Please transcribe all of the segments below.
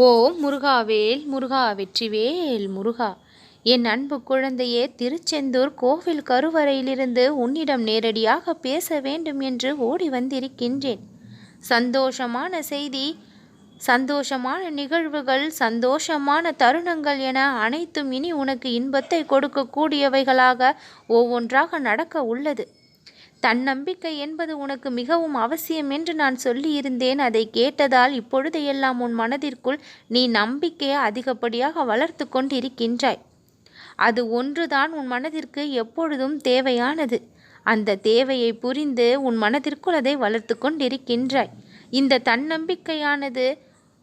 ஓம் முருகாவேல் முருகா வெற்றிவேல் முருகா. என் அன்பு குழந்தையே, திருச்செந்தூர் கோவில் கருவறையிலிருந்து உன்னிடம் நேரடியாக பேச வேண்டும் என்று ஓடி வந்திருக்கின்றேன். சந்தோஷமான செய்தி, சந்தோஷமான நிகழ்வுகள், சந்தோஷமான தருணங்கள் என அனைத்தும் இனி உனக்கு இன்பத்தை கொடுக்கக்கூடியவைகளாக ஒவ்வொன்றாக நடக்க உள்ளது. தன்னம்பிக்கை என்பது உனக்கு மிகவும் அவசியம் என்று நான் சொல்லியிருந்தேன். அதை கேட்டதால் இப்பொழுதையெல்லாம் உன் மனதிற்குள் நீ நம்பிக்கையை அதிகப்படியாக வளர்த்து கொண்டிருக்கின்றாய். அது ஒன்றுதான் உன் மனதிற்கு எப்பொழுதும் தேவையானது. அந்த தேவையை புரிந்து உன் மனதிற்குள் அதை வளர்த்து கொண்டிருக்கின்றாய். இந்த தன்னம்பிக்கையானது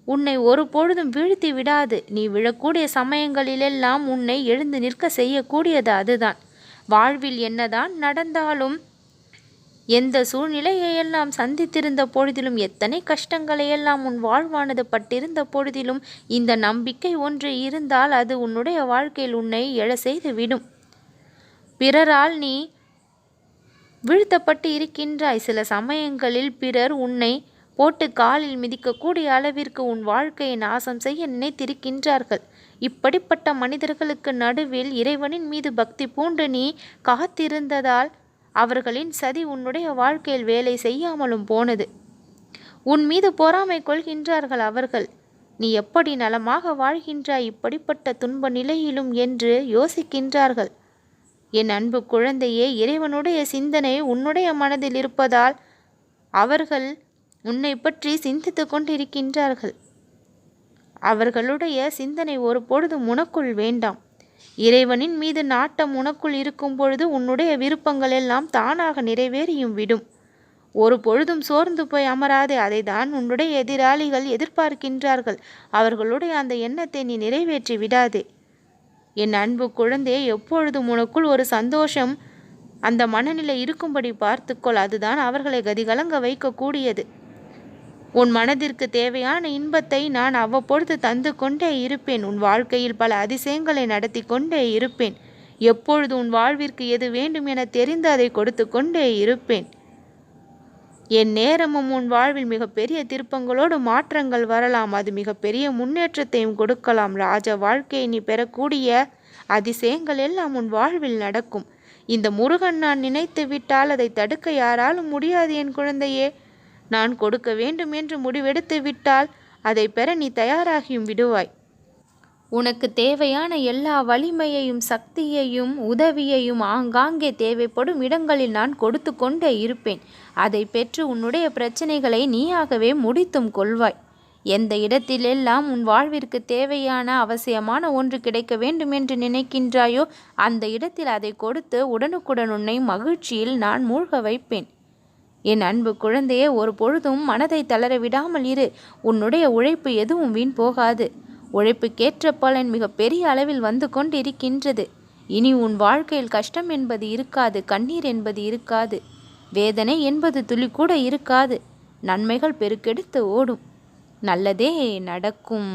உன்னை ஒரு பொழுதும் வீழ்த்தி விடாது. நீ விழக்கூடிய சமயங்களிலெல்லாம் உன்னை எழுந்து நிற்க செய்யக்கூடியது அதுதான். வாழ்வில் என்னதான் நடந்தாலும், எந்த சூழ்நிலையெல்லாம் சந்தித்திருந்த பொழுதிலும், எத்தனை கஷ்டங்களையெல்லாம் உன் வாழ்வானது பட்டிருந்த பொழுதிலும், இந்த நம்பிக்கை ஒன்று இருந்தால் அது உன்னுடைய வாழ்க்கையில் உன்னை எழ செய்து விடும். பிறரால் நீ வீழ்த்தப்பட்டு இருக்கின்றாய். சில சமயங்களில் பிறர் உன்னை போட்டு காலில் மிதிக்கக்கூடிய அளவிற்கு உன் வாழ்க்கையை நாசம் செய்ய நினைத்திருக்கின்றார்கள். இப்படிப்பட்ட மனிதர்களுக்கு நடுவில் இறைவனின் மீது பக்தி பூண்டு நீ காத்திருந்ததால் அவர்களின் சதி உன்னுடைய வாழ்க்கையில் வேலை செய்யாமலும் போனது. உன் மீது பொறாமை கொள்கின்றார்கள் அவர்கள். நீ எப்படி நலமாக வாழ்கின்றாய் இப்படிப்பட்ட துன்ப நிலையிலும் என்று யோசிக்கின்றார்கள். என் அன்பு குழந்தையே, இறைவனுடைய சிந்தனை உன்னுடைய மனதில் இருப்பதால் அவர்கள் உன்னை பற்றி சிந்தித்து கொண்டிருக்கின்றார்கள். அவர்களுடைய சிந்தனை ஒரு பொழுதும் உனக்குள் வேண்டாம். இறைவனின் மீது நாட்டம் உனக்குள் இருக்கும் பொழுது உன்னுடைய விருப்பங்கள் எல்லாம் தானாக நிறைவேறியும் விடும். ஒரு பொழுதும் சோர்ந்து போய் அமராதே. அதை தான் உன்னுடைய எதிராளிகள் எதிர்பார்க்கின்றார்கள். அவர்களுடைய அந்த எண்ணத்தை நீ நிறைவேற்றி விடாதே. என் அன்பு குழந்தையே, எப்பொழுதும் உனக்குள் ஒரு சந்தோஷம், அந்த மனநிலை இருக்கும்படி பார்த்துக்கொள். அதுதான் அவர்களை கதிகலங்க வைக்கக்கூடியது. உன் மனதிற்கு தேவையான இன்பத்தை நான் அவ்வப்பொழுது தந்து கொண்டே இருப்பேன். உன் வாழ்க்கையில் பல அதிசயங்களை நடத்தி கொண்டே இருப்பேன். எப்பொழுது உன் வாழ்விற்கு எது வேண்டும் என தெரிந்து அதை கொடுத்து கொண்டே இருப்பேன். என் நேரமும் உன் வாழ்வில் மிகப்பெரிய திருப்பங்களோடு மாற்றங்கள் வரலாம். அது மிகப்பெரிய முன்னேற்றத்தையும் கொடுக்கலாம். ராஜ வாழ்க்கையை நீ பெறக்கூடிய அதிசயங்கள் எல்லாம் உன் வாழ்வில் நடக்கும். இந்த முருகன் நான் நினைத்து விட்டால் அதை தடுக்க யாராலும் முடியாது என் குழந்தையே. நான் கொடுக்க வேண்டும் என்று முடிவெடுத்து விட்டால் அதை பெற நீ தயாராகியும் விடுவாய். உனக்கு தேவையான எல்லா வலிமையையும் சக்தியையும் உதவியையும் ஆங்காங்கே தேவைப்படும் இடங்களில் நான் கொடுத்து கொண்டே இருப்பேன். அதை பெற்று உன்னுடைய பிரச்சனைகளை நீயாகவே முடித்தும் கொள்வாய். எந்த இடத்திலெல்லாம் உன் வாழ்விற்கு தேவையான அவசியமான ஒன்று கிடைக்க வேண்டும் என்று நினைக்கின்றாயோ அந்த இடத்தில் அதை கொடுத்து உடனுக்குடன் உன்னை மகிழ்ச்சியில் நான் மூழ்க வைப்பேன். என் அன்பு குழந்தையே, ஒரு பொழுதும் மனதை தளர விடாமல் இரு. உன்னுடைய உழைப்பு எதுவும் வீண் போகாது. உழைப்புக்கேற்ற பலன் மிக பெரிய அளவில் வந்து கொண்டிருக்கின்றது. இனி உன் வாழ்க்கையில் கஷ்டம் என்பது இருக்காது, கண்ணீர் என்பது இருக்காது, வேதனை என்பது துளி கூட இருக்காது. நன்மைகள் பெருக்கெடுத்து ஓடும். நல்லதே நடக்கும்.